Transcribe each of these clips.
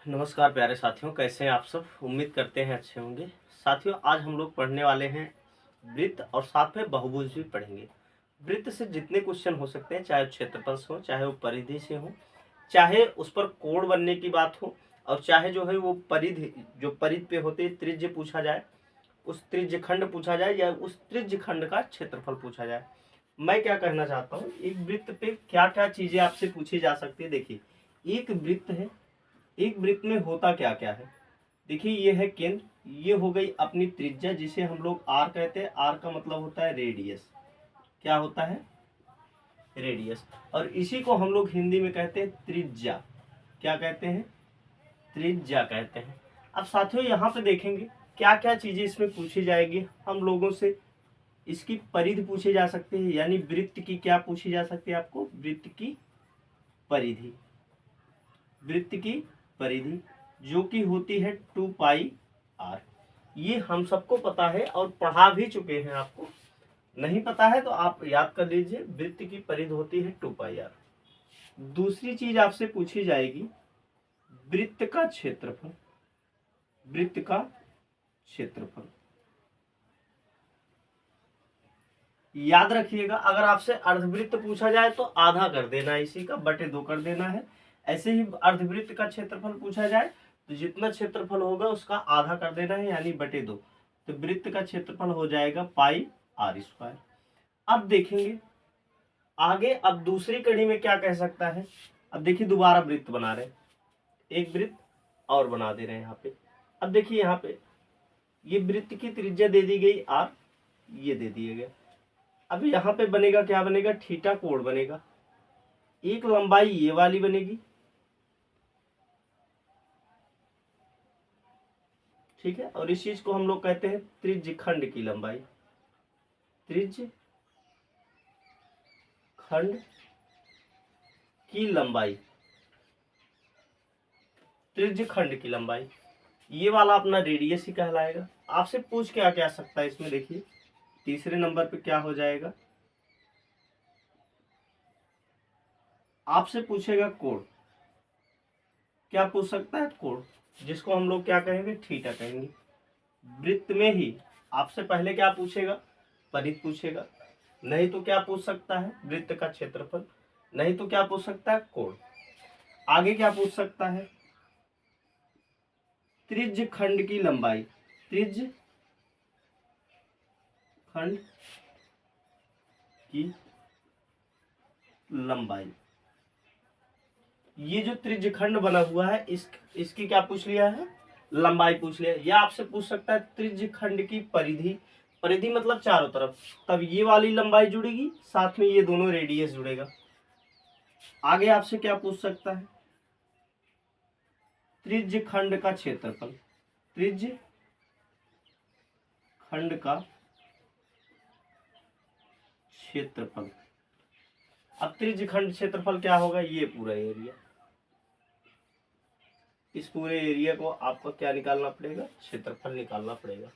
नमस्कार प्यारे साथियों, कैसे हैं आप सब। उम्मीद करते हैं अच्छे होंगे। साथियों, आज हम लोग पढ़ने वाले हैं वृत्त और साथ में बहुभुज भी पढ़ेंगे। वृत्त से जितने क्वेश्चन हो सकते हैं, चाहे वो क्षेत्रफल से हो, चाहे वो परिधि से हो, चाहे उस पर कोण बनने की बात हो, और चाहे जो है वो परिधि जो परिधि पे होते त्रिज्य पूछा जाए, उस त्रिज्य खंड पूछा जाए, या उस त्रिज्य खंड का क्षेत्रफल पूछा जाए। मैं क्या कहना चाहता हूँ, एक वृत्त पे क्या क्या चीजें आपसे पूछी जा सकती है। देखिए, एक वृत्त है, एक वृत्त में होता क्या क्या है। देखिए, ये है केंद्र, ये हो गई अपनी त्रिज्या जिसे हम लोग आर कहते हैं। आर का मतलब होता है रेडियस। क्या होता है? रेडियस। और इसी को हम लोग हिंदी में कहते हैं त्रिज्या। क्या कहते हैं? त्रिज्या कहते हैं। अब साथियों, यहाँ पे देखेंगे क्या क्या चीजें इसमें पूछी जाएगी हम लोगों से। इसकी परिधि पूछी जा सकती है, यानी वृत्त की क्या पूछी जा सकती है आपको? वृत्त की परिधि। वृत्त की परिधि जो कि होती है 2πr। ये हम सबको पता है और पढ़ा भी चुके हैं। आपको नहीं पता है तो आप याद कर लीजिए, वृत्त की परिधि होती है 2πr। दूसरी चीज आपसे पूछी जाएगी वृत्त का क्षेत्रफल। वृत्त का क्षेत्रफल याद रखिएगा, अगर आपसे अर्धवृत्त पूछा जाए तो आधा कर देना है, इसी का बटे 2 कर देना है। ऐसे ही अर्धवृत्त का क्षेत्रफल पूछा जाए तो जितना क्षेत्रफल होगा उसका आधा कर देना है, यानी बटे 2। तो वृत्त का क्षेत्रफल हो जाएगा πr²। अब देखेंगे आगे, अब दूसरी कड़ी में क्या कह सकता है। अब देखिए, दोबारा वृत्त बना रहे हैं, एक वृत्त और बना दे रहे हैं यहाँ पे। अब देखिए, यहाँ पे ये वृत्त की त्रिज्या दे दी गई r, ये दे दिए गए। अब यहाँ पे बनेगा, क्या बनेगा? थीटा कोण बनेगा। एक लंबाई ये वाली बनेगी, ठीक है। और इस चीज को हम लोग कहते हैं त्रिज्य खंड की लंबाई। त्रिज्य खंड की लंबाई, त्रिज्य खंड की लंबाई, ये वाला अपना रेडियस ही कहलाएगा। आपसे पूछ क्या क्या सकता है इसमें। देखिए, तीसरे नंबर पे क्या हो जाएगा, आपसे पूछेगा कोण। क्या पूछ सकता है? कोण, जिसको हम लोग क्या कहेंगे? थीटा कहेंगे। वृत्त में ही आपसे पहले क्या पूछेगा? परिधि पूछेगा। नहीं तो क्या पूछ सकता है? वृत्त का क्षेत्रफल। नहीं तो क्या पूछ सकता है? कोण। आगे क्या पूछ सकता है? त्रिज्य खंड की लंबाई। त्रिज्य खंड की लंबाई, ये जो त्रिज्य खंड बना हुआ है इसकी क्या पूछ लिया है? लंबाई पूछ लिया। या आपसे पूछ सकता है त्रिज्य खंड की परिधि। परिधि मतलब चारों तरफ, तब ये वाली लंबाई जुड़ेगी, साथ में ये दोनों रेडियस जुड़ेगा। आगे आपसे क्या पूछ सकता है? त्रिज्य खंड का क्षेत्रफल। त्रिज्य खंड का क्षेत्रफल। अब त्रिज्य खंड क्षेत्रफल क्या होगा? ये पूरा एरिया। इस पूरे एरिया को आपको क्या निकालना पड़ेगा? क्षेत्रफल निकालना पड़ेगा।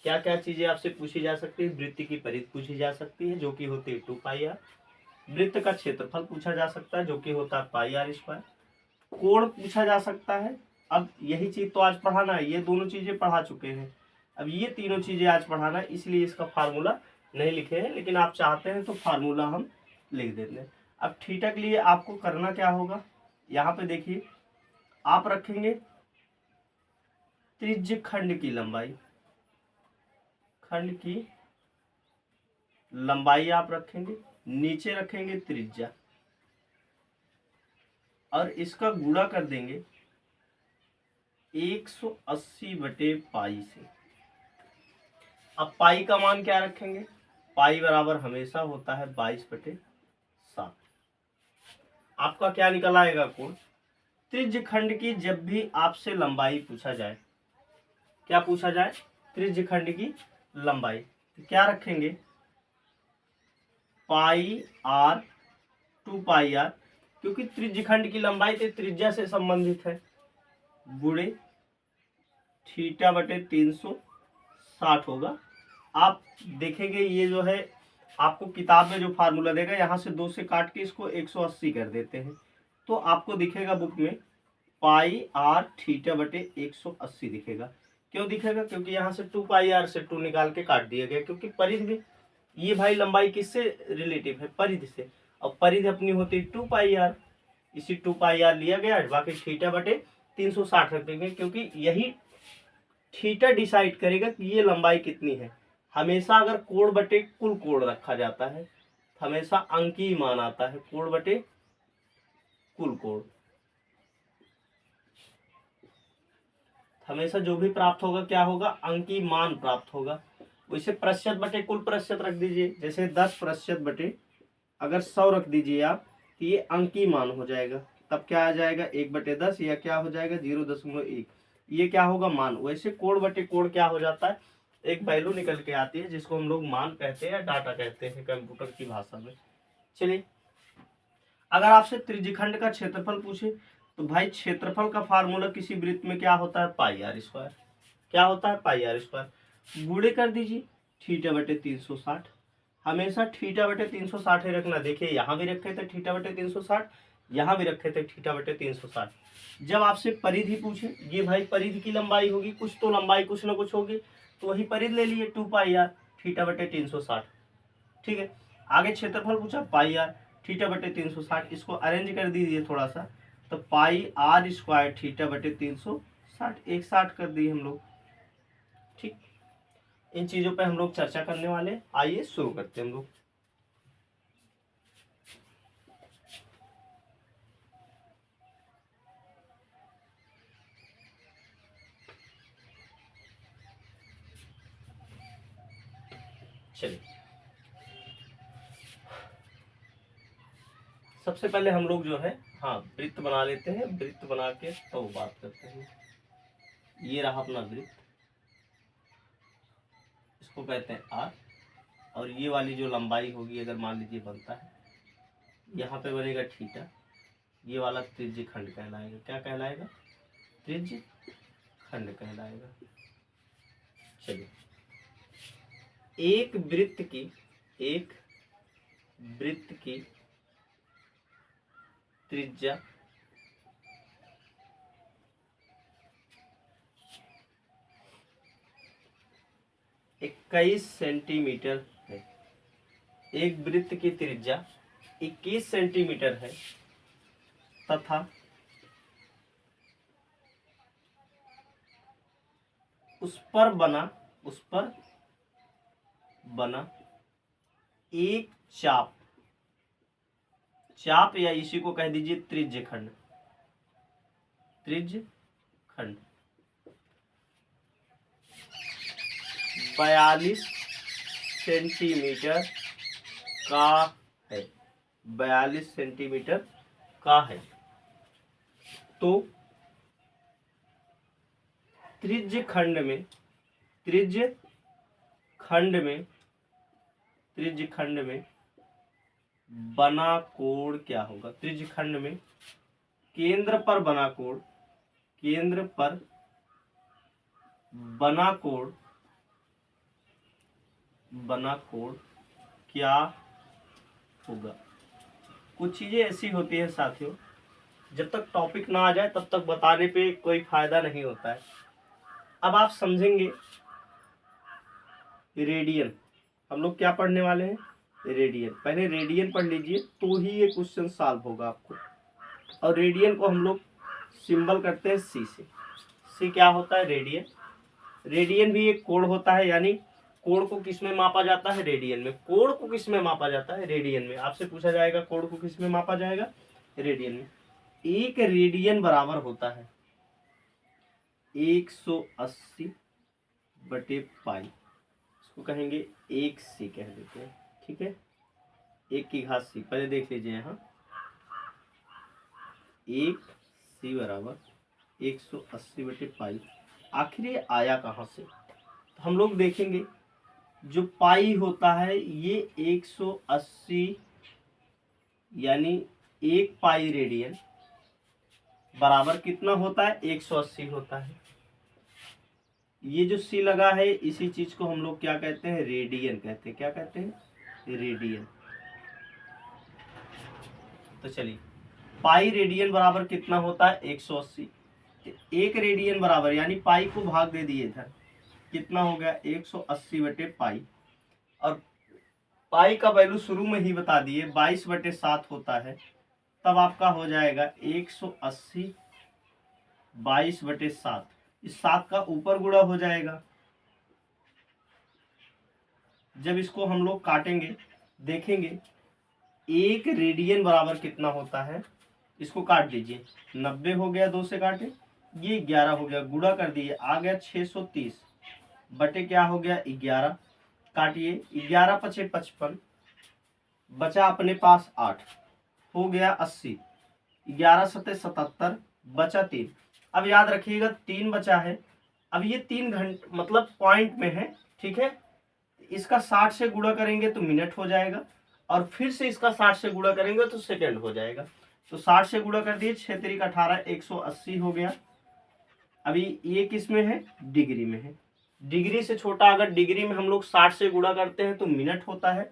क्या क्या चीजें आपसे पूछी जा सकती है? वृत्त की परिधि पूछी जा सकती है, जो कि होती है 2πr। वृत्त का क्षेत्रफल पूछा जा सकता है, जो कि होता है πr²। कोण पूछा जा सकता है। अब यही चीज तो आज पढ़ाना है, ये दोनों चीजें पढ़ा चुके हैं, अब ये तीनों चीजें आज पढ़ाना है, इसलिए इसका फार्मूला नहीं लिखे हैं, लेकिन आप चाहते हैं तो फार्मूला हम लिख देते हैं। अब थीटा के लिए आपको करना क्या होगा? यहाँ पे देखिए, आप रखेंगे त्रिज्य खंड की लंबाई। खंड की लंबाई आप रखेंगे, नीचे रखेंगे त्रिज्या, और इसका गुणा कर देंगे 180/π से। अब पाई का मान क्या रखेंगे? पाई बराबर हमेशा होता है 22/7। आपका क्या निकल आएगा? कोण। त्रिज्य खंड की जब भी आपसे लंबाई पूछा जाए, क्या पूछा जाए? त्रिज्य खंड की लंबाई, तो क्या रखेंगे? πr, 2πr, क्योंकि त्रिज्य खंड की लंबाई तो त्रिज्या से संबंधित है, गुणे θ/360 होगा। आप देखेंगे ये जो है आपको किताब में जो फार्मूला देगा, यहाँ से 2 से काट के इसको 180 कर देते हैं, तो आपको दिखेगा बुक में पाई आर थीटा बटे 180 दिखेगा। क्यों दिखेगा? क्योंकि यहाँ से 2 पाई आर से 2 निकाल के काट दिया गया, क्योंकि परिधि में ये भाई लंबाई किससे रिलेटिव है? परिधि से। और परिधि अपनी होती है 2 पाई आर, इसी 2 पाई आर लिया गया, बाकी थीटा बटे 360 रख देंगे, क्योंकि यही थीटा डिसाइड करेगा कि ये लंबाई कितनी है। हमेशा अगर कोण बटे कुल कोण रखा जाता है, हमेशा अंकीय मान आता है, कोण बटे कुल कोण। हमेशा जो भी प्राप्त होगा क्या होगा? अंकीय मान प्राप्त होगा। वैसे प्रतिशत बटे कुल प्रतिशत रख दीजिए, जैसे 10% बटे अगर 100 रख दीजिए आप, तो ये अंकीय मान हो जाएगा। तब क्या आ जाएगा? 1/10, या क्या हो जाएगा? 0.1। ये क्या होगा? मान। वैसे कोण बटे कोण क्या हो जाता है? एक वैल्यू निकल के आती है, जिसको हम लोग मान कहते हैं या डाटा कहते हैं कंप्यूटर की भाषा में। चलिए, अगर आपसे त्रिज्यखंड का क्षेत्रफल पूछे, तो भाई क्षेत्रफल का फार्मूला किसी वृत्त में क्या होता है? पाई आर स्क्वायर। क्या होता है? पाई आर स्क्वायर। गुणे कर दीजिए थीटा बटे 360। हमेशा थीटा बटे 360 ही रखना। देखिए यहाँ भी रखे थे थीटा बटे 360, यहाँ भी रखे थे थीटा बटे 360। जब आपसे परिधि पूछे, ये भाई परिधि की लंबाई होगी, कुछ तो लंबाई कुछ ना कुछ होगी, तो वही परिधि ले लिए 2 पाई आर थीटा बटे 360। ठीक है। आगे क्षेत्रफल पूछा, पाई आर थीटा बटे 360। इसको अरेंज कर दीजिए थोड़ा सा, तो पाई आर स्क्वायर थीटा बटे 360, 160 कर दिए हम लोग। ठीक, इन चीजों पे हम लोग चर्चा करने वाले हैं। आइए शुरू करते हैं हम लोग। चलिए, सबसे पहले हम लोग जो है, हाँ, वृत्त बना लेते हैं। वृत्त बना के तो बात करते हैं। ये रहा अपना वृत्त, इसको कहते हैं आर। और ये वाली जो लंबाई होगी, अगर मान लीजिए बनता है, यहाँ पे बनेगा थीटा। ये वाला त्रिज्य खंड कहलाएगा। क्या कहलाएगा? त्रिज्य खंड कहलाएगा। चलिए, एक वृत्त की त्रिज्या 21 सेंटीमीटर है। एक वृत्त की त्रिज्या 21 सेंटीमीटर है तथा उस पर बना एक चाप या इसी को कह दीजिए त्रिज्य खंड 42 सेंटीमीटर का है। 42 सेंटीमीटर का है। तो त्रिज्य खंड में बना कोण क्या होगा? त्रिज्य खंड में केंद्र पर बना कोण क्या होगा? कुछ चीजें ऐसी होती है साथियों, जब तक टॉपिक ना आ जाए तब तक बताने पे कोई फायदा नहीं होता है। अब आप समझेंगे रेडियन। हम लोग क्या पढ़ने वाले हैं? रेडियन। पहले रेडियन पढ़ लीजिए, तो ही ये क्वेश्चन सॉल्व होगा आपको। और रेडियन को हम लोग सिंबल करते हैं सी से। सी क्या होता है? रेडियन। रेडियन भी एक कोण होता है, यानी कोण को किस में मापा जाता है? रेडियन में। कोण को किस में मापा जाता है? रेडियन में। आपसे पूछा जाएगा कोण को किस में मापा जाएगा? रेडियन में। एक रेडियन बराबर होता है 180 बटे पाई। इसको कहेंगे 1 सी कह देते हैं। ठीक है, 1 की घात सी। पहले देख लीजिए यहाँ, 1 सी बराबर 180 बटे पाई। आखिर ये आया कहाँ से? तो हम लोग देखेंगे, जो पाई होता है ये 180 यानी 1 पाई रेडियन बराबर कितना होता है? 180 होता है। ये जो सी लगा है, इसी चीज को हम लोग क्या कहते हैं? रेडियन कहते हैं। क्या कहते हैं? रेडियन। तो चलिए, पाई रेडियन बराबर कितना होता है? 180। 1 रेडियन बराबर, यानी पाई को भाग दे दिए इधर, कितना हो गया 180/पाई। और पाई का वैल्यू शुरू में ही बता दिए 22/7 होता है, तब आपका हो जाएगा 180 22/7। इस 7 का ऊपर गुणा हो जाएगा। जब इसको हम लोग काटेंगे देखेंगे 1 रेडियन बराबर कितना होता है, इसको काट दीजिए, 90 हो गया, 2 से काटे, ये 11 हो गया, गुणा कर दिए, आ गया 630 बटे क्या हो गया 11, काटिए, 11 पचे 55, बचा अपने पास 8, हो गया 80, 11 सते 77, बचा 3। अब याद रखिएगा 3 बचा है। अब ये 3 घंटे मतलब पॉइंट में है, ठीक है। इसका 60 से गुणा करेंगे तो मिनट हो जाएगा, और फिर से इसका 60 से गुणा करेंगे तो सेकंड हो जाएगा। तो 60 से गुणा कर दिए, 6 3 18, 180 हो गया। अभी ये किस में है, डिग्री में है। डिग्री से छोटा अगर डिग्री में हम लोग 60 से गुणा करते हैं तो मिनट होता है,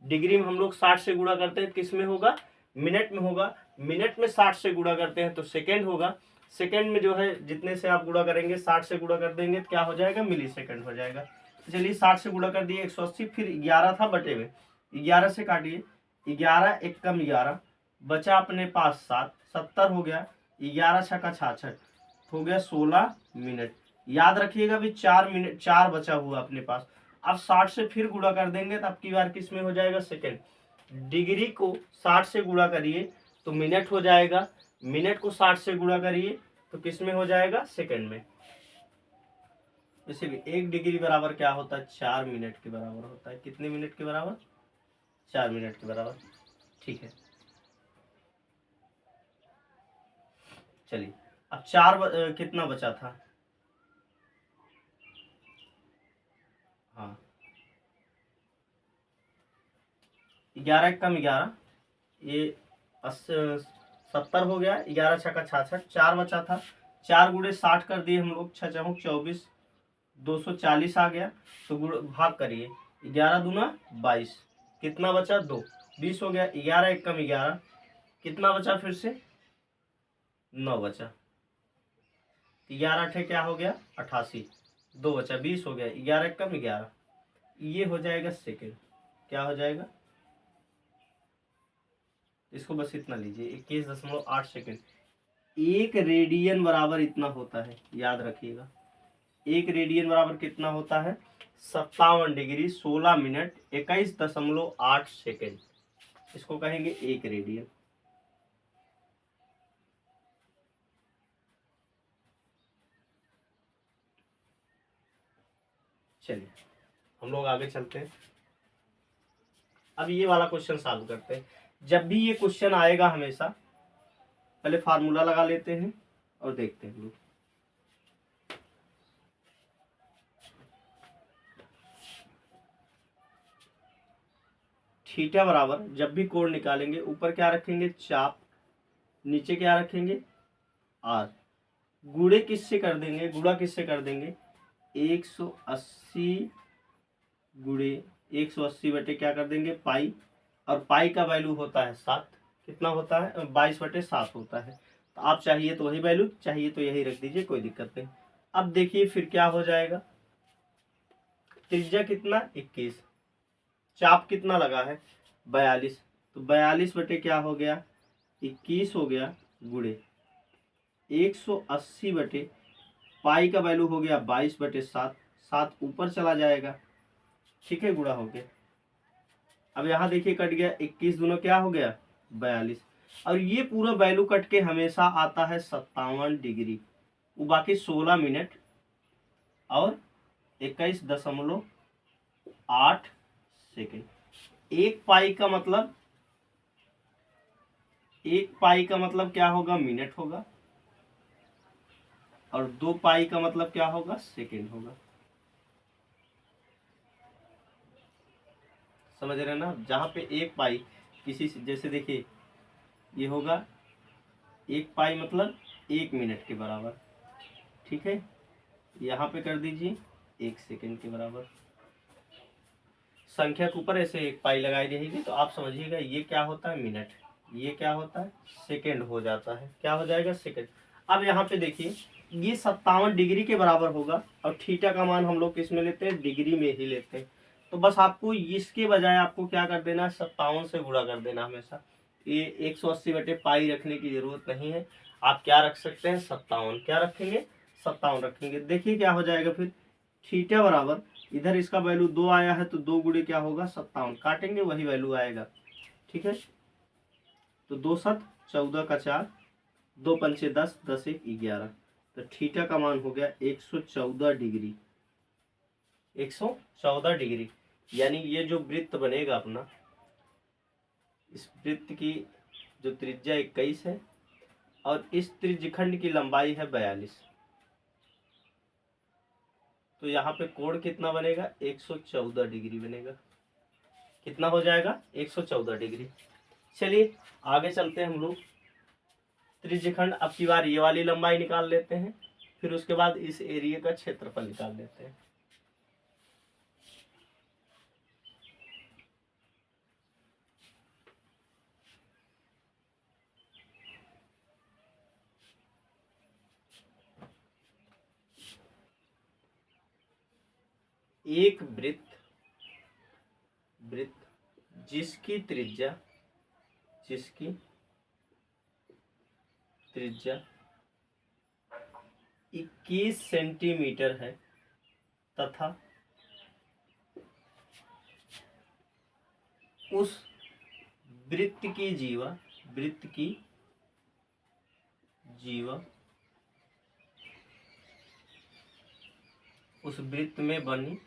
डिग्री में हम लोग 60 से गुणा करते हैं किस में होगा, मिनट में होगा। मिनट में 60 से गुणा करते हैं तो सेकेंड होगा। सेकेंड में जो है जितने से आप गुणा करेंगे 60 से गुणा कर देंगे तो क्या हो जाएगा, मिली सेकेंड हो जाएगा। तो चलिए 60 से गुणा कर दिए 180, फिर 11 था बटे में, 11 से काटिए, 11 एक कम 11, बचा अपने पास 7, 70 हो गया, 11 छक्का 66, हो गया 16 मिनट। याद रखिएगा भी 4 मिनट 4 बचा हुआ अपने पास। अब 60 से फिर गुणा कर देंगे तो अब की बार किस में हो जाएगा, सेकेंड। डिग्री को 60 से गुणा करिए तो मिनट हो जाएगा, मिनट को 60 से गुणा करिए तो किस में हो जाएगा, सेकेंड में। इसीलिए 1 डिग्री बराबर क्या होता है, 4 मिनट के बराबर होता है। कितने मिनट के बराबर, 4 मिनट के बराबर, ठीक है। चलिए अब 4 कितना बचा था, हाँ 11 कम 11, ये 70 हो गया, 11 छक्का 66, 4 बचा था, 4 गुणे 60 कर दिए हम लोग, 6 चौक 24, 240 आ गया। तो भाग करिए, 11 दूना 22, कितना बचा 2, 20 हो गया, 11 एक कम 11, कितना बचा फिर से 9 बचा, 11 अठे क्या हो गया 88, 2 बचा, 20 हो गया, 11 एक कम 11, ये हो जाएगा सेकेंड। क्या हो जाएगा, इसको बस इतना लीजिए 21.8 सेकेंड। 1 रेडियन बराबर इतना होता है, याद रखिएगा 1 रेडियन बराबर कितना होता है, 57 डिग्री 16 मिनट 21.8 सेकेंड। इसको कहेंगे 1 रेडियन। चलिए हम लोग आगे चलते हैं। अब ये वाला क्वेश्चन सॉल्व करते हैं। जब भी ये क्वेश्चन आएगा हमेशा पहले फार्मूला लगा लेते हैं और देखते हैं लोग। थीटा बराबर, जब भी कोण निकालेंगे ऊपर क्या रखेंगे, चाप, नीचे क्या रखेंगे, आर। गुणे किससे कर देंगे, गुणा किससे कर देंगे, 180 गुणे 180 बटे क्या कर देंगे पाई, और पाई का वैल्यू होता है 7, कितना होता है 22/7 होता है। तो आप चाहिए तो वही वैल्यू, चाहिए तो यही रख दीजिए, कोई दिक्कत नहीं। अब देखिए फिर क्या हो जाएगा, त्रिज्या कितना 21, चाप कितना लगा है 42, तो 42 बटे क्या हो गया 21 हो गया, गुणे 180 बटे पाई का वैल्यू हो गया 22/7, 7 ऊपर चला जाएगा, ठीक है, गुणा हो गया। अब यहाँ देखिए कट गया, 21 दूना क्या हो गया 42, और ये पूरा वैल्यू कट के हमेशा आता है 57 डिग्री, वो बाकी 16 मिनट और 21.8 सेकेंड। एक पाई का मतलब क्या होगा, मिनट होगा, और 2 पाई का मतलब क्या होगा, सेकेंड होगा। समझ रहे हैं ना, जहाँ पे 1 पाई किसी जैसे देखिए ये होगा 1 पाई मतलब 1 मिनट के बराबर, ठीक है। यहाँ पे कर दीजिए 1 सेकेंड के बराबर। संख्या के ऊपर ऐसे 1 पाई लगाई रहेगी तो आप समझिएगा ये क्या होता है मिनट, ये क्या होता है सेकेंड हो जाता है, क्या हो जाएगा सेकेंड। अब यहाँ पे देखिए ये 57 डिग्री के बराबर होगा और थीटा का मान हम लोग किस में लेते हैं, डिग्री में ही लेते हैं। तो बस आपको इसके बजाय आपको क्या कर देना, 57 से गुणा कर देना हमेशा। ये 180/पाई रखने की जरूरत नहीं है, आप क्या रख सकते हैं, 57। क्या रखेंगे, 57 रखेंगे। देखिए क्या हो जाएगा फिर, थीटा बराबर इधर इसका वैल्यू 2 आया है तो 2 गुणे क्या होगा, 57, काटेंगे वही वैल्यू आएगा। ठीक है, तो 2 7 14 का 4, 2 पंचे 10, 10 1 11, तो थीटा का मान हो गया 114 डिग्री। 114 डिग्री, यानी ये जो वृत्त बनेगा अपना, इस वृत्त की जो त्रिज्या 21 है और इस त्रिज्यखंड की लंबाई है 42, तो यहाँ पे कोण कितना बनेगा, 114 डिग्री बनेगा। कितना हो जाएगा, 114 डिग्री। चलिए आगे चलते हैं हम लोग। त्रिज्यखंड, अब की बार ये वाली लंबाई निकाल लेते हैं, फिर उसके बाद इस एरिया का क्षेत्रफल निकाल लेते हैं। एक वृत्त जिसकी त्रिज्या 21 सेंटीमीटर है तथा उस वृत्त की जीवा उस वृत्त में बनी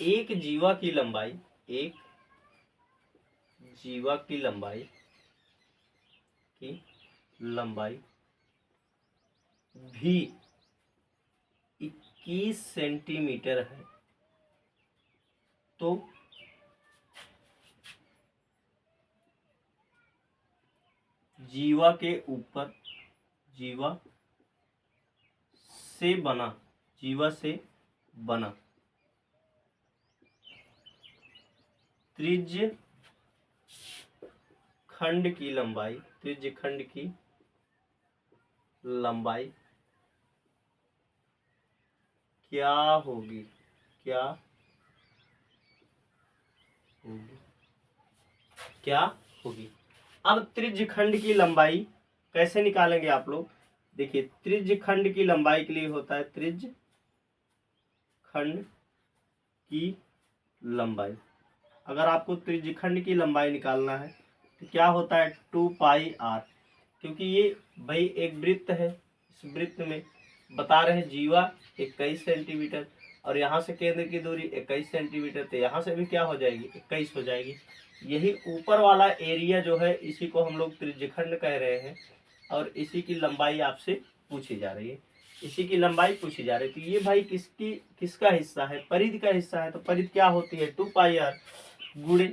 एक जीवा की लंबाई भी 21 सेंटीमीटर है, तो जीवा से बना त्रिज्य खंड की लंबाई क्या होगी, अब त्रिज्यखंड की लंबाई कैसे निकालेंगे आप लोग, देखिए त्रिज्यखंड की लंबाई के लिए होता है त्रिज्यखंड की लंबाई। अगर आपको त्रिज्यखंड की लंबाई निकालना है तो क्या होता है, 2πr, क्योंकि ये भाई एक वृत्त है, इस वृत्त में बता रहे हैं जीवा 21 सेंटीमीटर और यहाँ से केंद्र की दूरी 21 सेंटीमीटर, तो यहाँ से भी क्या हो जाएगी, 21 हो जाएगी। यही ऊपर वाला एरिया जो है इसी को हम लोग त्रिज्यखंड कह रहे हैं और इसी की लंबाई आपसे पूछी जा रही है, तो ये भाई किसका हिस्सा है, परिधि का हिस्सा है। तो परिधि क्या होती है, 2πr गुणे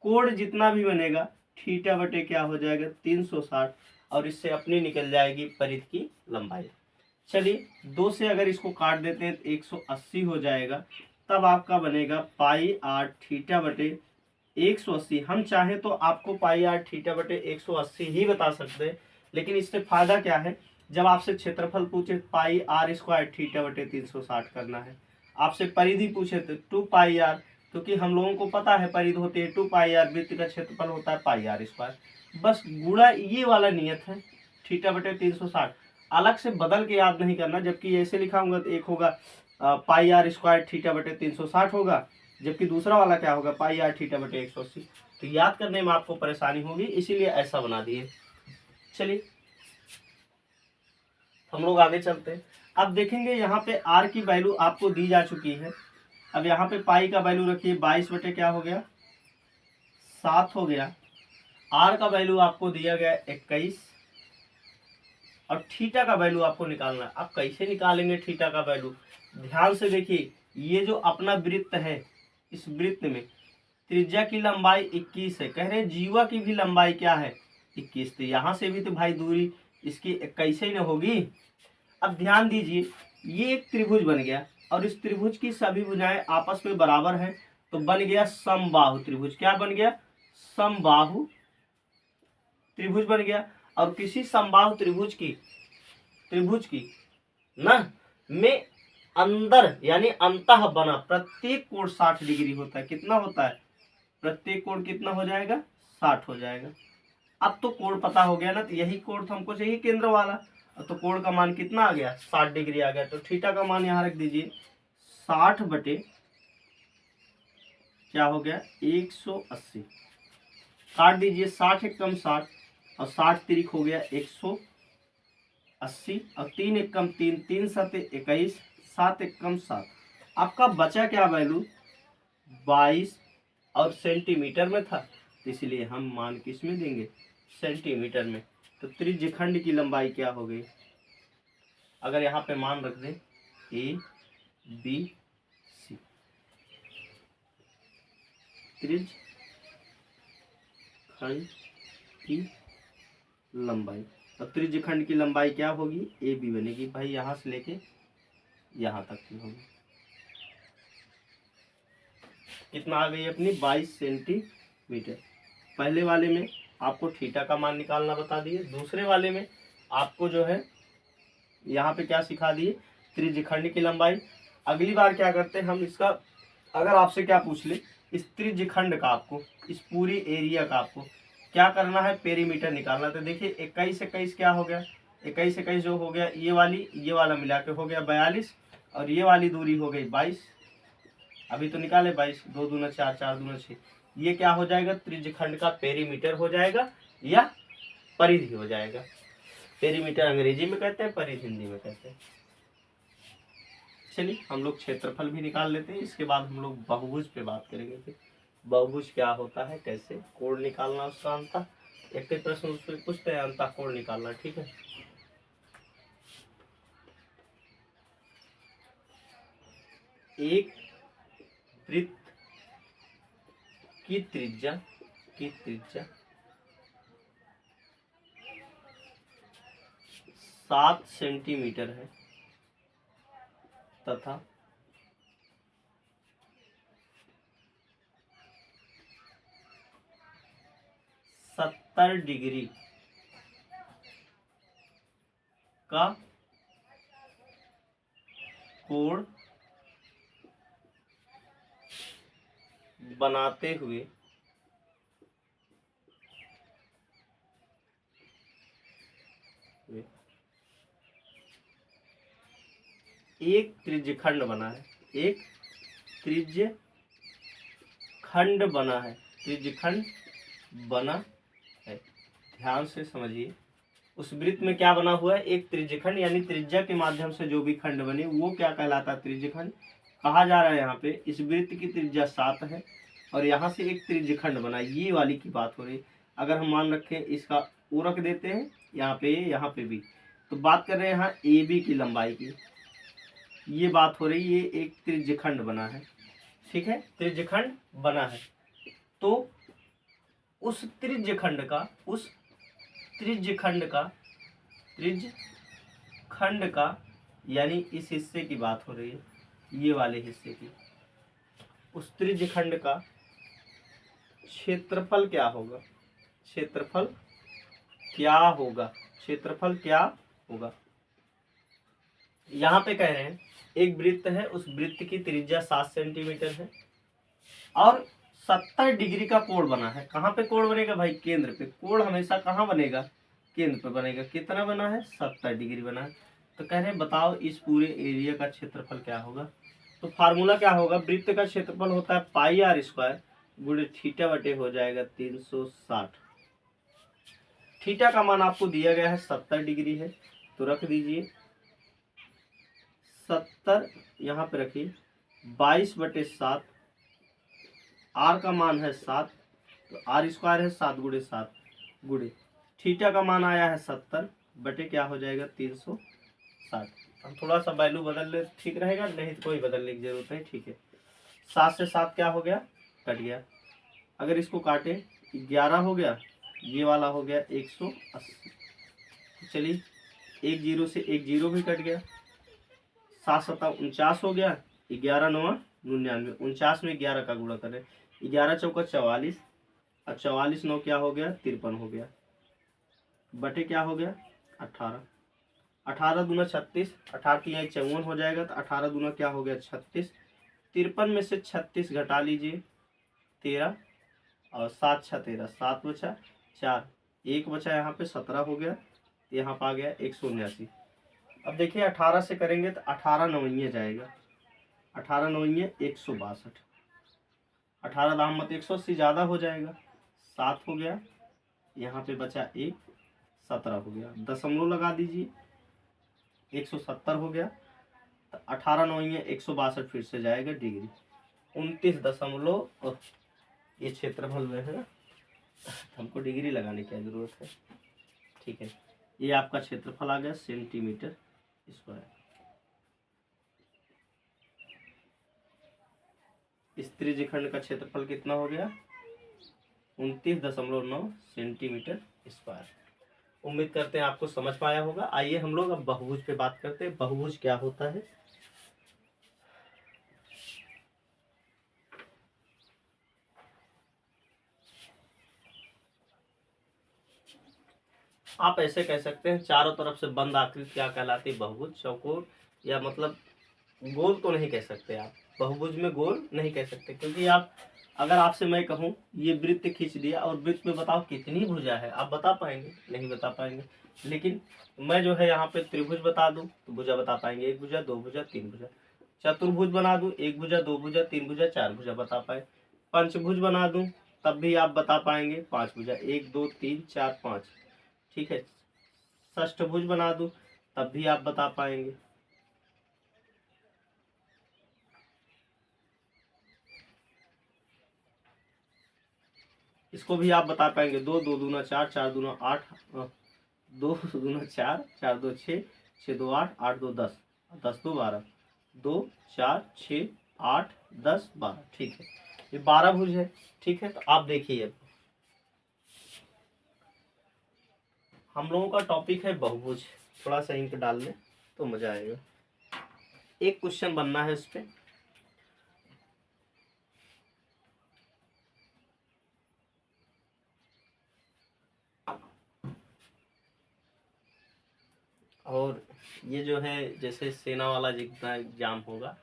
कोण जितना भी बनेगा थीटा बटे क्या हो जाएगा, 360, और इससे अपनी निकल जाएगी परिधि की लंबाई। चलिए 2 से अगर इसको काट देते हैं तो 180 हो जाएगा, तब आपका बनेगा πr थीटा बटे 180। हम चाहे तो आपको πr थीटा बटे 180 ही बता सकते हैं, लेकिन इससे फायदा क्या है, जब आपसे क्षेत्रफल पूछे πr² थीटा बटे 360 करना है, आपसे परिधि पूछे तो 2πr, क्योंकि हम लोगों को पता है परिधि होती है 2πr, वृत्त का क्षेत्रफल होता है πr²। बस गुणा ये वाला नियत है, थीटा बटे 360, अलग से बदल के याद नहीं करना। जबकि ऐसे लिखा होगा तो एक होगा πr² थीटा बटे 360 होगा, जबकि दूसरा वाला क्या होगा, πr थीटा बटे 180, तो याद करने में आपको परेशानी होगी, इसीलिए ऐसा बना दिए। चलिए हम लोग आगे चलते हैं। अब देखेंगे यहाँ पे r की वैल्यू आपको दी जा चुकी है। अब यहाँ पे पाई का वैल्यू रखिए 22 बटे क्या हो गया, 7 हो गया। r का वैल्यू आपको दिया गया 21 और थीटा का वैल्यू आपको निकालना है। आप कैसे निकालेंगे थीटा का वैल्यू, ध्यान से देखिए, ये जो अपना वृत्त है, इस वृत्त में त्रिज्या की लंबाई 21 है, कह रहे हैं जीवा की भी लंबाई क्या है, 21, तो यहाँ से भी तो भाई दूरी इसकी 21 ही न होगी। अब ध्यान दीजिए, ये एक त्रिभुज बन गया और इस त्रिभुज की सभी भुजाएं आपस में बराबर हैं, तो बन गया समबाहु त्रिभुज। क्या बन गया, समबाहु त्रिभुज बन गया। और किसी समबाहु त्रिभुज की ना में अंदर यानी अंतः बना प्रत्येक कोण 60 डिग्री होता है। कितना होता है? प्रत्येक कोण कितना हो जाएगा? 60 हो जाएगा। अब तो कोण पता हो गया ना, तो यही कोण तो हमको चाहिए केंद्र वाला। तो कोण का मान कितना आ गया? 60 डिग्री आ गया। तो थीटा का मान यहाँ रख दीजिए 60 बटे क्या हो गया? 180। काट दीजिए, 60 एक कम 60 और 60 तिरिक हो गया 180 और 3 एक कम 3, 3 सते 21, 7 एक कम 7। आपका बचा क्या वैल्यू? 22 और सेंटीमीटर में था, इसलिए हम मान किस में देंगे? सेंटीमीटर में। तो त्रिज्यखंड की लंबाई क्या हो गई? अगर यहाँ पे मान रख दें ए बी सी, त्रिज्यखंड की लंबाई। तो त्रिज्यखंड की लंबाई क्या होगी? ए बी बनेगी भाई, यहाँ से लेके यहाँ तक की होगी। कितना आ गई अपनी? 22 सेंटीमीटर। पहले वाले में आपको थीटा का मान निकालना बता दिए, दूसरे वाले में आपको जो है यहाँ पे क्या सिखा दिए? त्रिज्यखंड की लंबाई। अगली बार क्या करते हैं हम इसका, अगर आपसे क्या पूछ ले इस त्रिज्यखंड का, आपको इस पूरी एरिया का आपको क्या करना है? पेरीमीटर निकालना। तो देखिए 21 21 क्या हो गया? 21 21 जो हो गया, ये वाला मिला के हो गया 42 और ये वाली दूरी हो गई 22। अभी तो निकाले 22, 2 दूना 4, 4 दूना 6। ये क्या हो जाएगा? त्रिज्यखंड का पेरीमीटर हो जाएगा या परिधि हो जाएगा। पेरीमीटर अंग्रेजी में कहते हैं, परिधि हिंदी में कहते हैं। चलिए हम लोग क्षेत्रफल भी निकाल लेते हैं, इसके बाद हम लोग बहुभुज पे बात करेंगे कि बहुभुज क्या होता है, कैसे कोण निकालना उसका अंतः। एक प्रश्न उसमें पूछते हैं अंतः कोण निकालना, ठीक है। एक वृत्त की त्रिज्या 7 सेंटीमीटर है तथा 70 डिग्री का कोण बनाते हुए एक त्रिज्यखंड बना है। एक त्रिज्यखंड बना है, त्रिज्यखंड बना है। ध्यान से समझिए, उस वृत्त में क्या बना हुआ है? एक त्रिज्यखंड, यानी त्रिज्या के माध्यम से जो भी खंड बने वो क्या कहलाता है? त्रिज्यखंड कहा जा रहा है। यहाँ पे इस वृत्त की त्रिज्या 7 है और यहाँ से एक त्रिज्यखंड बना, ये वाली की बात हो रही। अगर हम मान रखें इसका वो रख देते हैं यहाँ पे भी, तो बात कर रहे हैं यहाँ ए बी की लंबाई की, ये बात हो रही। ये एक त्रिज्यखंड बना है, ठीक है, त्रिज्यखंड बना है। तो उस त्रिज्यखंड का यानी इस हिस्से की बात हो रही है, ये वाले हिस्से की, उस त्रिज्यखंड का क्षेत्रफल क्या होगा? क्षेत्रफल क्या होगा? यहाँ पे कह रहे हैं एक वृत्त है, उस वृत्त की त्रिज्या 7 सेंटीमीटर है और 70 डिग्री का कोण बना है। कहाँ पे कोण बनेगा भाई? केंद्र पे। कोण हमेशा कहाँ बनेगा? केंद्र पे बनेगा। कितना बना है? 70 डिग्री बना है। तो कह रहे हैं बताओ इस पूरे एरिया का क्षेत्रफल क्या होगा? तो फार्मूला क्या होगा? वृत्त का क्षेत्रफल होता है पाई आर स्क्वायर गुणे थीटा बटे हो जाएगा 360। थीटा का मान आपको दिया गया है 70 डिग्री है, तो रख दीजिए 70, यहाँ पे रखिए 22/7। आर का मान है 7, तो आर स्क्वायर है 7 गुणे 7 गुणे थीटा का मान आया है 70 बटे क्या हो जाएगा? 360। हम थोड़ा सा वैल्यू बदल ले, ठीक रहेगा, नहीं तो कोई बदलने की जरूरत नहीं, ठीक है। 7 से 7 क्या हो गया? कट गया। अगर इसको काटे 11 हो गया, ये वाला हो गया 180। चलिए एक जीरो से एक जीरो भी कट गया। 7 7 49 हो गया, 11 9 99, 49 में 11 का गुणा करें, 11 चौका 44 और 44 9 क्या हो गया 53 हो गया, बटे क्या हो गया 18। 18 दूना 36, 18 की यहाँ 54 हो जाएगा, तो 18 दूना क्या हो गया 36। 53 में से 36 घटा लीजिए 13, और 7 6 13, 7 बचा 4, 1 बचा यहाँ पे 17 हो गया, यहाँ पर आ गया 179। अब देखिए 18 से करेंगे तो 18 नवैये जाएगा, 18 नवैये 162, 18 दाम मत 180 ज़्यादा हो जाएगा, 7 हो गया, यहाँ पे बचा 1, 17 हो गया, दशमलव लगा दीजिए 170 हो गया, तो 18 नवैये 162 फिर से जाएगा डिग्री, 29 ये क्षेत्रफल में है, हमको डिग्री लगाने की जरूरत है, ठीक है। ये आपका क्षेत्रफल आ गया सेंटीमीटर स्क्वायर। इस त्रिज्यखंड का क्षेत्रफल कितना हो गया 29.9 सेंटीमीटर स्क्वायर। उम्मीद करते हैं आपको समझ में आया होगा। आइए हम लोग अब बहुभुज पे बात करते हैं। बहुभुज क्या होता है? आप ऐसे कह सकते हैं चारों तरफ से बंद आकृति क्या कहलाती है? बहुभुज। चौकोर या मतलब गोल तो नहीं कह सकते आप, बहुभुज में गोल नहीं कह सकते, क्योंकि आप अगर आपसे मैं कहूँ ये वृत्त खींच दिया और वृत्त में बताओ कितनी भुजा है, आप बता पाएंगे? नहीं बता पाएंगे। लेकिन मैं जो है यहाँ पे त्रिभुज बता दूं तो भुजा बता पाएंगे, एक भुजा, दो भुजा, तीन भुजा। चतुर्भुज बना दूं, एक भुजा, दो भुजा, तीन भुजा, चार भुजा बता पाए। पंचभुज बना दूं तब भी आप बता पाएंगे, पांच भुजा, एक दो तीन चार पांच, ठीक है। षष्ठभुज बना दूं तब भी आप बता पाएंगे। इसको भी आप बता पाएंगे, दो दो दूना चार, चार दूना आठ, दो दूना चार, चार दो छः, छः दो आठ, आठ दो दस, दस दो बारह, दो चार छः आठ 10 12, ठीक है। ये 12 भुज है, ठीक है। तो आप देखिए अब हम लोगों का टॉपिक है बहुभुज। थोड़ा सा इंक डाल लें तो मजा आएगा। एक क्वेश्चन बनना है इस पे। और ये जो है जैसे सेना वाला जितना एग्जाम होगा,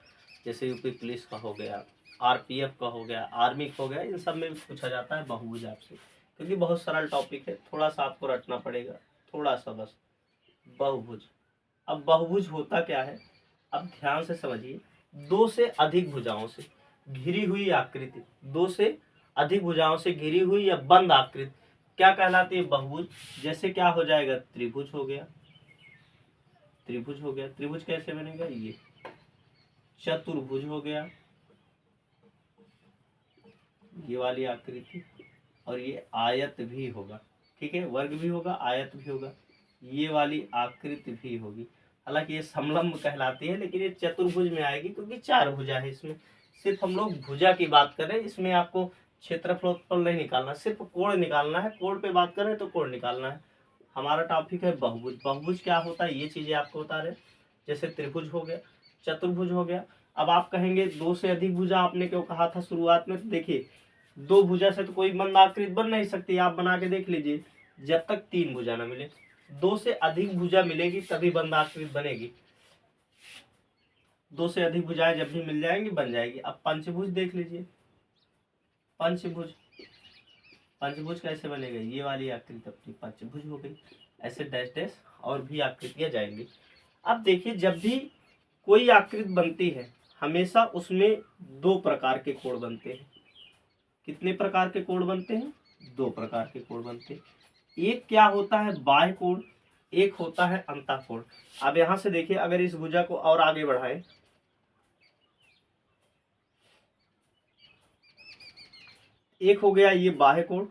जैसे यूपी पुलिस का हो गया, आरपीएफ का हो गया, आर्मी का हो गया, इन सब में भी पूछा जाता है बहुभुज आपसे, क्योंकि बहुत सरल टॉपिक है, थोड़ा सा आपको रटना पड़ेगा, थोड़ा सा बस। बहुभुज, अब बहुभुज होता क्या है? अब ध्यान से समझिए। दो से अधिक भुजाओं से घिरी हुई आकृति, दो से अधिक भुजाओं से घिरी हुई या बंद आकृति क्या कहलाती है? बहुभुज। जैसे क्या हो जाएगा? त्रिभुज हो गया, त्रिभुज हो गया। त्रिभुज कैसे बनेगा? ये चतुर्भुज हो गया, ये वाली आकृति, और ये आयत भी होगा, ठीक है। वर्ग भी होगा, आयत भी होगा, ये वाली आकृति भी होगी। हालांकि ये समलंब कहलाती है, लेकिन ये चतुर्भुज में आएगी क्योंकि चार भुजा है इसमें। सिर्फ हम लोग भुजा की बात करें, इसमें आपको क्षेत्रफल नहीं निकालना, सिर्फ कोण निकालना है। कोण पे बात करें तो कोण निकालना है। हमारा टॉपिक है बहुभुज। बहुभुज क्या होता है ये चीजें आपको बता रहे। जैसे त्रिभुज हो गया, चतुर्भुज हो गया। अब आप कहेंगे दो से अधिक भुजा, आपने क्यों कहा था शुरुआत में? तो देखिए, दो भुजा से तो कोई बंद आकृति बन नहीं सकती, आप बना के देख लीजिए, जब तक तीन भुजा ना मिले। दो से अधिक भुजा मिलेगी तभी बंद आकृति बनेगी। दो से अधिक भुजाएं जब भी मिल जाएंगी बन जाएगी। अब पंचभुज देख लीजिए, पंचभुज, पंचभुज कैसे बनेगा? ये वाली आकृति अपनी पंचभुज हो गई। ऐसे डैश डैश और भी आकृतियां जाएंगी। अब देखिए, जब भी कोई आकृति बनती है हमेशा उसमें दो प्रकार के कोण बनते हैं। कितने प्रकार के कोण बनते हैं? दो प्रकार के कोण बनते हैं। एक क्या होता है? बाह्य कोण, एक होता है अंतःकोण। अब यहां से देखिए, अगर इस भुजा को और आगे बढ़ाएं, एक हो गया ये बाह्य कोण,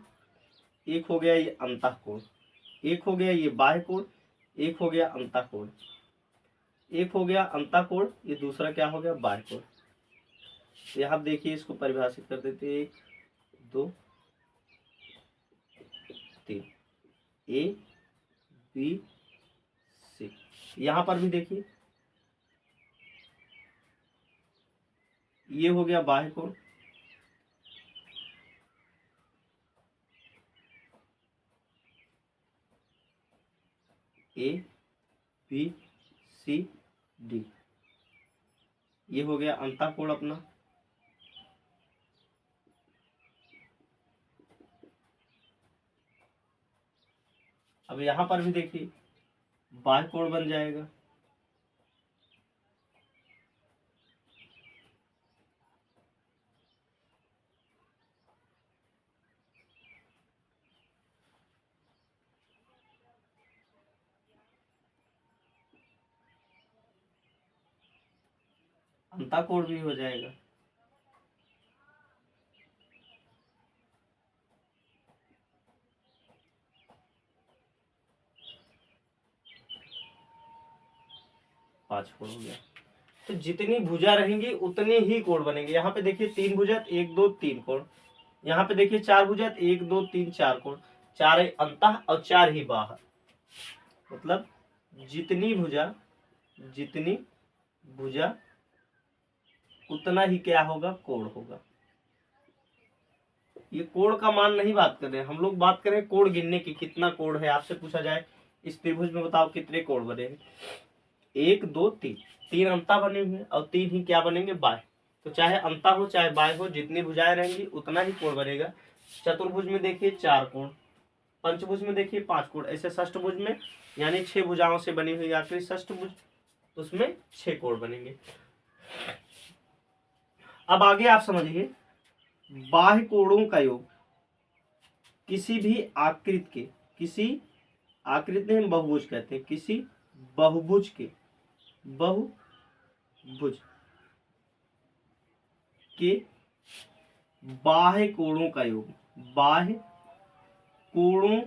एक हो गया ये अंतःकोण, एक हो गया ये बाह्य कोण, एक हो गया अंतःकोण, एक हो गया अंतःकोण, ये दूसरा क्या हो गया? बाह्य कोण। यहां देखिए, इसको परिभाषित कर देते, एक दो तीन, ए बी सी। यहां पर भी देखिए, ये हो गया बाह्य कोण, ए बी सी डी। ये हो गया अंतः कोण अपना। अब यहां पर भी देखिए बाह्य कोण बन जाएगा। अंतः कोण भी हो जाएगा। पांच कोण हो गया। तो जितनी भुजा रहेंगी उतने ही कोण बनेंगे। यहाँ पे देखिए तीन भुजा, एक दो तीन कोण। यहाँ पे देखिए चार भुजा, एक दो तीन चार कोण। चार ही अंतः और चार ही बाहर। मतलब जितनी भुजा उतना ही क्या होगा, कोण होगा। ये कोण का मान नहीं बात कर रहे हैं हम लोग, बात कर रहे हैं कोण गिनने की, कितना कोण है। आपसे पूछा जाए इस त्रिभुज में बताओ कितने कोण बनेंगे, एक दो तीन। तीन अंता बने हुए हैं और तीन ही क्या बनेंगे, बाय। तो चाहे अंता हो चाहे बाय हो, जितनी भुजाएं रहेंगी उतना ही कोण बनेगा। चतुर्भुज में देखिए चार कोण, पंचभुज में देखिए पांच कोण, ऐसे षष्ठभुज में यानी छह भुजाओं से बनी हुई आकृति षष्ठभुज, उसमें छह कोण बनेंगे। अब आगे आप समझिए, बाह्य कोणों का योग किसी भी आकृति के, किसी आकृति में बहुभुज कहते हैं, किसी बहुभुज के बाह्य कोणों का योग, बाह्य कोणों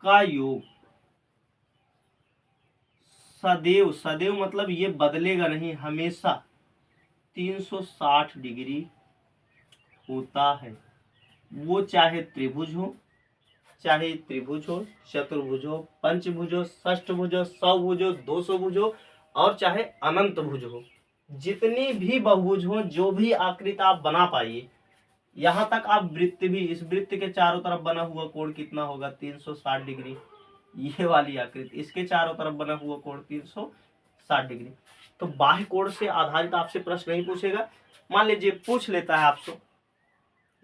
का योग सदैव, सदैव मतलब ये बदलेगा नहीं, हमेशा 360 डिग्री होता है। वो चाहे त्रिभुज हो, चतुर्भुज हो, पंचभुज हो, षष्ठभुज हो, सौभुज हो, 200 भुज हो और चाहे अनंत भुज हो। जितनी भी बहुभुज हो, जो भी आकृति आप बना पाइए, यहां तक आप वृत्त भी, इस वृत्त के चारों तरफ बना हुआ कोण कितना होगा, 360 डिग्री। ये वाली आकृति, इसके चारों तरफ बना हुआ कोण 360 डिग्री। तो बाह्य कोण से आधारित आपसे प्रश्न नहीं पूछेगा। मान लीजिए पूछ लेता है आपसे,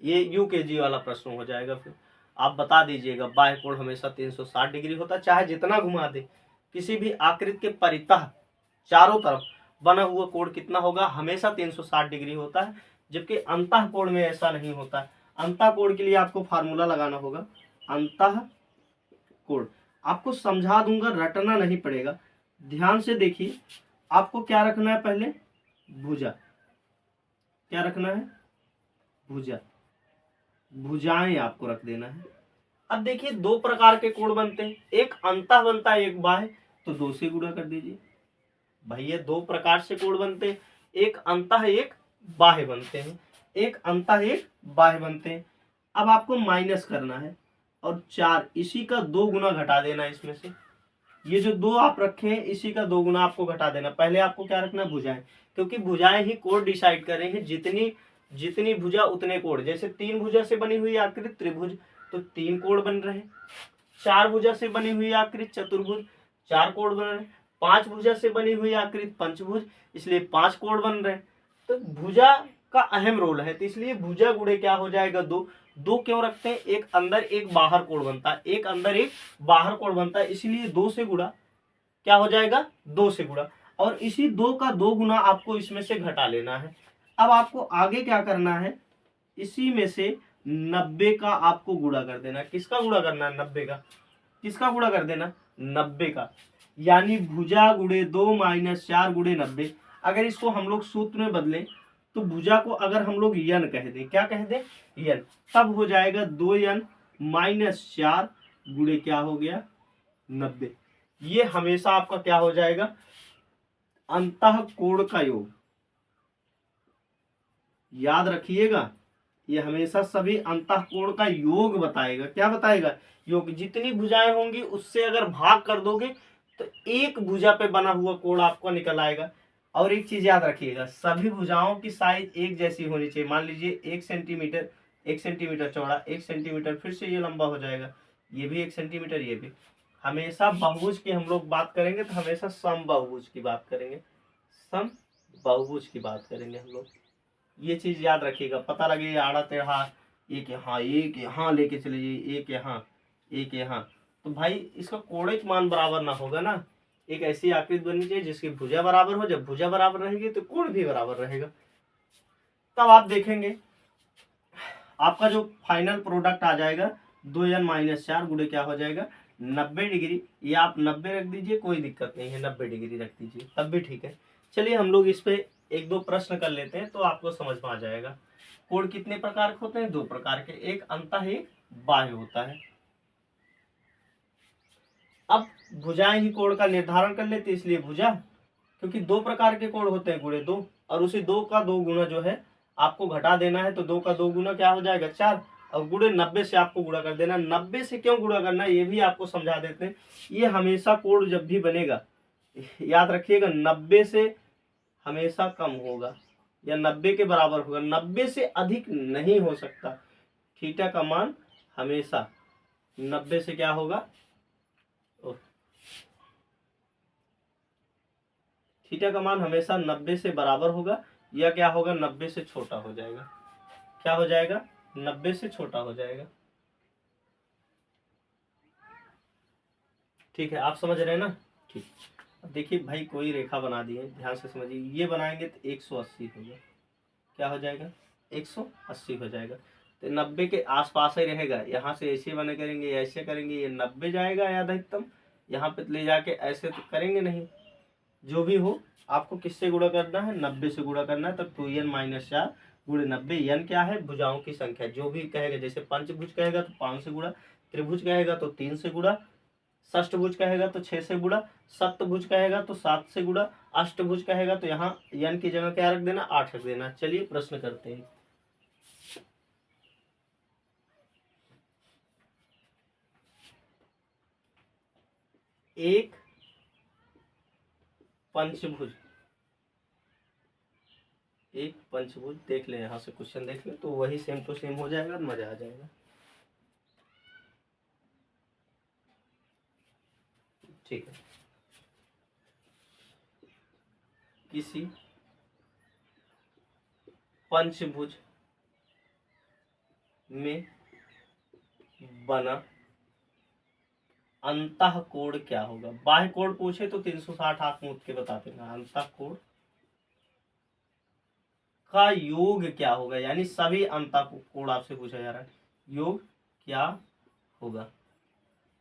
ये यूकेजी वाला प्रश्न हो जाएगा, फिर आप बता दीजिएगा बाह्य कोण हमेशा 360 डिग्री होता है, चाहे जितना घुमा दे। किसी भी आकृति के परितः चारों तरफ बना हुआ कोण कितना होगा, हमेशा 360 डिग्री होता है। जबकि अंतः कोण में ऐसा नहीं होता है। अंतः कोण के लिए आपको फार्मूला लगाना होगा। अंतः कोण आपको समझा दूंगा, रटना नहीं पड़ेगा। ध्यान से देखिए, आपको क्या रखना है, पहले भुजा, क्या रखना है, भुजा, भुजाएं आपको रख देना है। अब देखिए दो प्रकार के कोण बनते हैं, एक अंतः बनता है, एक बाह्य। तो दो से गुणा कर दीजिए। भैया दो प्रकार से कोण बनते हैं, एक अंतः एक बाह्य बनते हैं, एक अंतः एक बाह्य बनते हैं। अब आपको माइनस करना है और चार, इसी का 2 गुना घटा देना इसमें से। ये जो दो आप रखे हैं इसी का 2 गुना आपको घटा देना। पहले आपको क्या रखना, भुजाएं, क्योंकि भुजाएं ही कोण डिसाइड कर रहे हैं। जितनी भुजा उतने कोण। जैसे 3 भुजा से बनी हुई आकृति त्रिभुज, तो 3 कोण बन रहे हैं। 4 भुजा से बनी हुई आकृति चतुर्भुज, 4 कोण बन रहे हैं। 5 भुजा से बनी हुई आकृति पंचभुज, इसलिए 5 कोण बन रहे हैं। तो भुजा का अहम रोल है, तो इसलिए भुजा गुणे क्या हो जाएगा, 2। 2 क्यों रखते हैं, एक अंदर एक बाहर कोण बनता है, एक अंदर एक बाहर कोण बनता है, इसलिए 2 से गुणा क्या हो जाएगा, 2 से गुणा। और इसी 2 का 2 गुना आपको इसमें से घटा लेना है। अब आपको आगे क्या करना है, इसी में से 90 का आपको गुणा कर देना। किसका गुणा करना है, 90 का। किसका गुणा कर देना, 90 का। यानी भुजा गुणे 2 माइनस 4 गुणे 90। अगर इसको हम लोग सूत्र में बदलें तो भुजा को अगर हम लोग यन कह दें, क्या कह दें, यन, तब हो जाएगा 2n माइनस 4 गुणे क्या हो गया, 90। ये हमेशा आपका क्या हो जाएगा, अंतः कोण का योग। याद रखिएगा, ये हमेशा सभी अंतः कोण का योग बताएगा। क्या बताएगा, योग। जितनी भुजाएं होंगी उससे अगर भाग कर दोगे तो एक भुजा पे बना हुआ कोण आपको निकल आएगा। और एक चीज याद रखिएगा, सभी भुजाओं की साइज एक जैसी होनी चाहिए। मान लीजिए 1 सेंटीमीटर चौड़ा, 1 सेंटीमीटर, फिर से ये लंबा हो जाएगा, ये भी 1 सेंटीमीटर, ये भी। हमेशा बहुभुज की हम लोग बात करेंगे तो हमेशा समबाहुभुज की बात करेंगे, समबाहुभुज की बात करेंगे हम लोग। ये चीज याद रखिएगा। पता लगे ये आड़ा टेढ़ा, एक यहाँ लेके चले जाइए, एक यहाँ, तो भाई इसका कोणिक मान बराबर ना होगा ना। एक ऐसी आकृति बननी चाहिए जिसकी भुजा बराबर हो। जब भुजा बराबर रहेगी तो कोण भी बराबर रहेगा। तब आप देखेंगे आपका जो फाइनल प्रोडक्ट आ जाएगा 2n-4 गुणे क्या हो जाएगा 90 डिग्री। ये आप 90 रख दीजिए, कोई दिक्कत नहीं है, 90 डिग्री रख दीजिए तब भी ठीक है। चलिए हम लोग इस पे एक दो प्रश्न कर लेते हैं तो आपको समझ में आ जाएगा। कोण कितने प्रकार के होते हैं? 2 प्रकार के, एक अंतः एक बाह्य होता है। अब भुजाएं ही कोण का निर्धारण कर लेते, इसलिए भुजा, क्योंकि 2 प्रकार के कोण होते हैं गुणे 2, और उसी 2 का 2 गुना जो है आपको घटा देना है, तो 2 का 2 गुना क्या हो जाएगा 4, और गुणे 90 से आपको गुणा कर देना। 90 से क्यों गुणा करना है ये भी आपको समझा देते हैं। ये हमेशा कोण जब भी बनेगा याद रखिएगा 90 से हमेशा कम होगा या 90 के बराबर होगा, 90 से अधिक नहीं हो सकता। थीटा का मान हमेशा 90 से क्या होगा, थीटा का मान हमेशा 90 से बराबर होगा, या क्या होगा 90 से छोटा हो जाएगा। क्या हो जाएगा 90 से छोटा हो जाएगा। ठीक है, आप समझ रहे हैं ना? ठीक। अब देखिए भाई कोई रेखा बना दी है, ध्यान से समझिए। ये बनाएंगे तो 180 होगा, क्या हो जाएगा 180 हो जाएगा। तो 90 के आसपास ही रहेगा। यहाँ से ऐसे बने करेंगे, ऐसे करेंगे, ये 90 जाएगा या अधिकतम, यहाँ पे ले जाके ऐसे तो करेंगे नहीं। जो भी हो आपको किससे गुणा करना है 90 से गुणा करना है। तब 2n-4 गुणे 90। n क्या है भुजाओं की संख्या। जो भी कहेगा, जैसे पंचभुज कहेगा तो 5 से गुणा, त्रिभुज कहेगा तो 3 से गुणा, षष्ठभुज कहेगा तो 6 से गुणा, सप्तभुज कहेगा तो 7 से गुणा, अष्टभुज कहेगा तो यहाँ n की जगह क्या रख देना 8 रख देना। चलिए प्रश्न करते हैं। एक पंचभुज, एक पंचभुज देख ले, यहाँ से क्वेश्चन देख ले तो वही सेम टू सेम हो जाएगा, मजा आ जाएगा। ठीक है, किसी पंचभुज में बना अंतः कोण क्या होगा। बाह्य कोण पूछे तो 360 आंख मूंद के बता देना। अंतः कोण का योग क्या होगा, यानी सभी अंतः कोण आपसे पूछा जा रहा है, योग क्या होगा।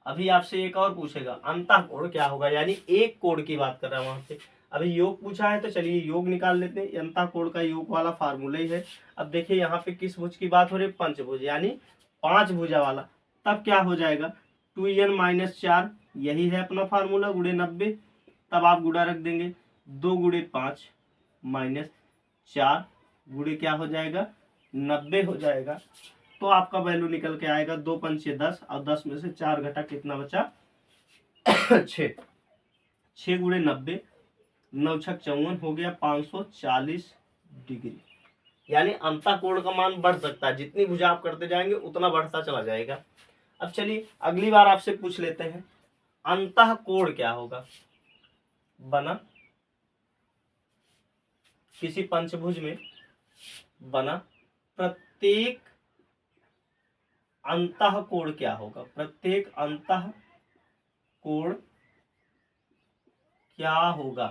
अभी आपसे एक और पूछेगा अंतः कोण क्या होगा, यानी एक कोण की बात कर रहा है वहां से। अभी योग पूछा है तो चलिए योग निकाल लेते हैं। अंतः कोण का योग वाला फार्मूला ही है। अब देखिए यहाँ पे किस भुज की बात हो रही है, पंचभुज, यानी 5 भुजा वाला। तब क्या हो जाएगा 2n-4, यही है अपना फार्मूला, गुणे 90। तब आप गुणा रख देंगे, 2 गुणे 5 माइनस 4 गुणे क्या हो जाएगा 90 हो जाएगा। तो आपका वैल्यू निकल के आएगा 2 पंचे 10, और 10 में से 4 घटा कितना बचा 6। 6 गुणे 90, 9 छक 54 हो गया 540 डिग्री। यानी अंतः कोण का मान बढ़ सकता है, जितनी भुजा आप करते जाएंगे उतना बढ़ता चला जाएगा। अब चलिए अगली बार आपसे पूछ लेते हैं अंतः कोण क्या होगा। बना किसी पंचभुज में बना प्रत्येक अंतः कोण क्या होगा। प्रत्येक अंतः कोण क्या होगा,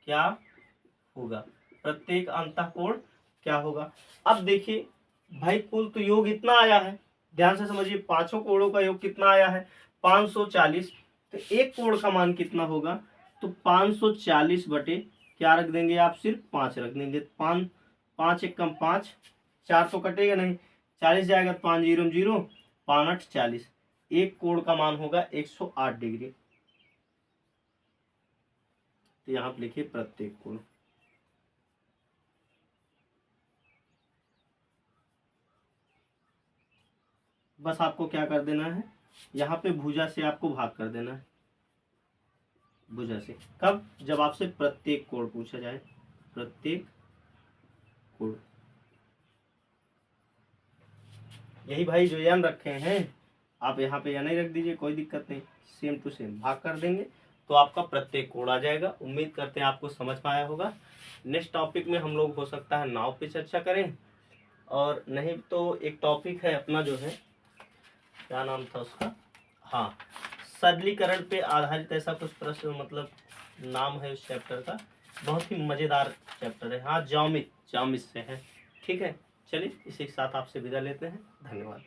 क्या होगा, प्रत्येक अंतः कोण क्या होगा। अब देखिए भाई कुल तो योग इतना आया है, ध्यान से समझिए, पांचों कोणों का योग कितना आया है 540। तो एक कोण का मान कितना होगा, तो 540 बटे क्या रख देंगे आप, सिर्फ 5 रख देंगे। 5 5 एक कम 5, 4 तो कटेगा नहीं, 40 जाएगा 5 0 0, 5 8 40। एक कोण का मान होगा 108 डिग्री। तो यहाँ पे लिखिए प्रत्येक कोण। बस आपको क्या कर देना है, यहाँ पे भुजा से आपको भाग कर देना है, भुजा से। कब, जब आपसे प्रत्येक कोण पूछा जाए, प्रत्येक कोण। यही भाई जो n रखे हैं आप यहाँ पे या नहीं रख दीजिए, कोई दिक्कत नहीं, सेम टू सेम भाग कर देंगे तो आपका प्रत्येक कोड आ जाएगा। उम्मीद करते हैं आपको समझ में आया होगा। नेक्स्ट टॉपिक में हम लोग हो सकता है नाव पे चर्चा करें, और नहीं तो एक टॉपिक है अपना जो है, क्या नाम था उसका, हाँ, सरलीकरण पे आधारित ऐसा कुछ प्रश्न, मतलब नाम है उस चैप्टर का, बहुत ही मज़ेदार चैप्टर है। हाँ, ज्यामिति से है। ठीक है, चलिए इसी के साथ आपसे विदा लेते हैं। धन्यवाद।